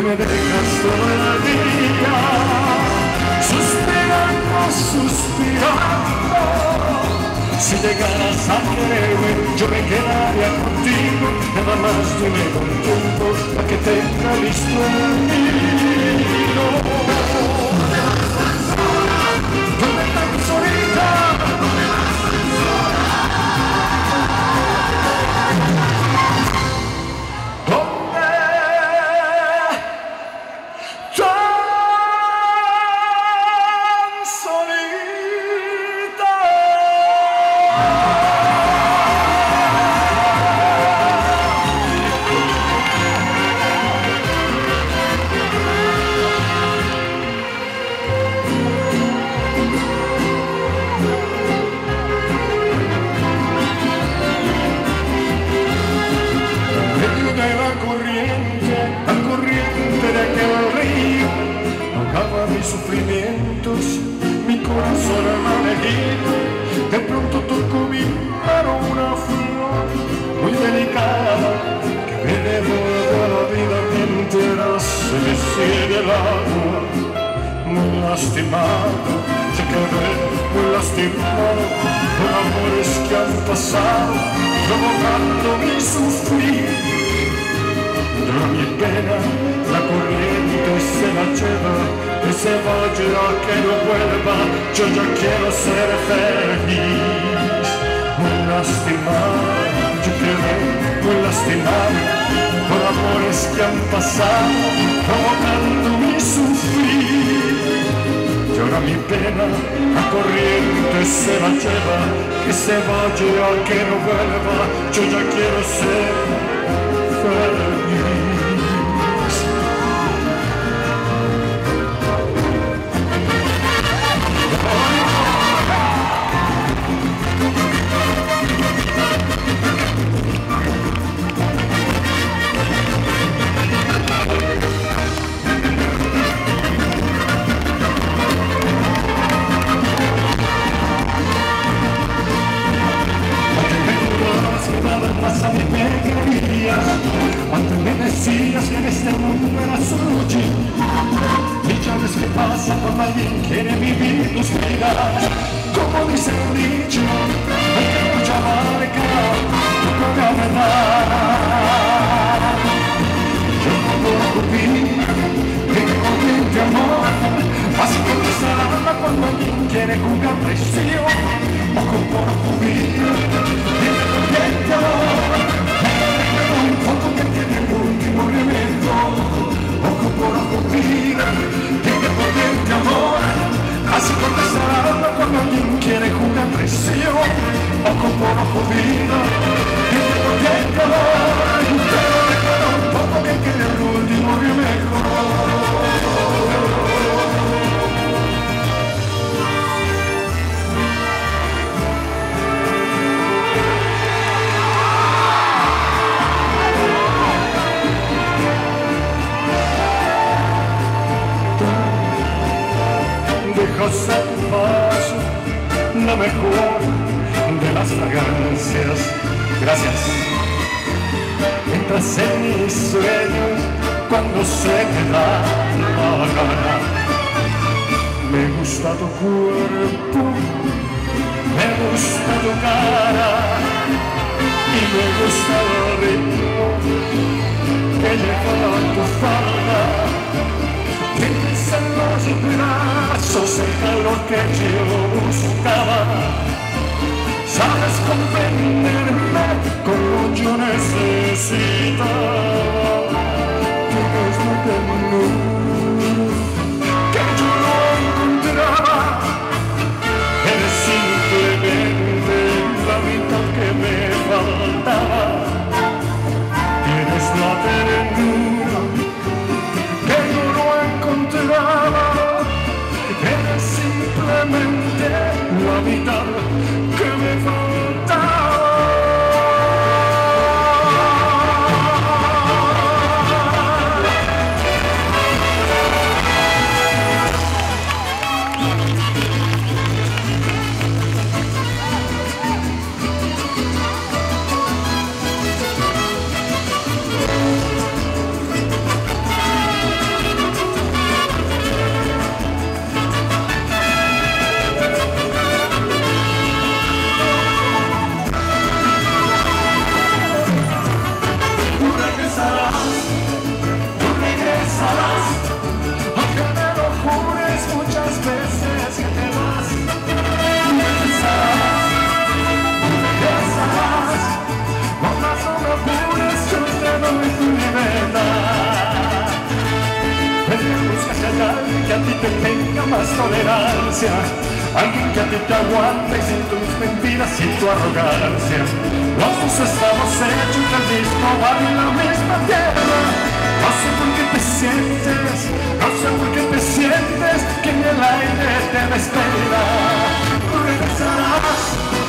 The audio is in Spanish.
que me dejas todo el día, suspirando, suspirando. Si llegaras a quererme, yo me quedaría contigo, nada más dime con tiempo, para que tenga listo el nido. ¿Dónde estás solita? ¿Dónde vas sola? Sufrimientos, mi corazón amarguito, de pronto tocó mi mano una flor muy delicada que me devuelve a la vida mientras se me ciega el agua. Muy lastimado, yo quedé muy lastimado por amores que han pasado, provocando mi sufrir. Llora mi pena, la corriente se la lleva, y se vaya que no vuelva, yo ya quiero ser feliz. Muy lastimado, yo quedé muy lastimado por amores que han pasado, provocando mi sufrir. Llora mi pena, la corriente se la lleva, que se vaya que no vuelva, yo ya quiero ser feliz. Cuando me decías que en este mundo era solo yo, millones que pasan cuando alguien quiere vivir tus vidas. Como dice el dicho, el que mucho abarca, poco gana. Yo no puedo vivir en corriente amor, así que me salva cuando alguien quiere jugar presión, o como vivir en corriente amor. Un poco que tiene el último remedio, poco por ocurrir, tiene corriente amor, así contestará cuando alguien quiere jugar presión, poco por ocurrir, tiene corriente amor, pero un poco que tiene el último remedio. Dejas en paz la mejor de las fragancias. Gracias. Entras en mis sueños cuando se te da la gana. Me gusta tu cuerpo, me gusta tu cara y me gusta el ritmo que lleva tu falda. Tienes en los brazos el calor que yo buscaba. Sabes comprenderme como yo necesitaba. Tienes la ternura que yo no encontraba. Eres simplemente la mitad que me faltaba. Tienes la ternura que yo no encontraba, eres simplemente la mitad que me faltaba. a ti te tenga más tolerancia, alguien que a ti te aguante sin tus mentiras, sin tu arrogancia. Los dos estamos hechos del mismo barro y la misma tierra. No sé por qué te sientes, no sé por qué te sientes que en el aire te espera. Tú regresarás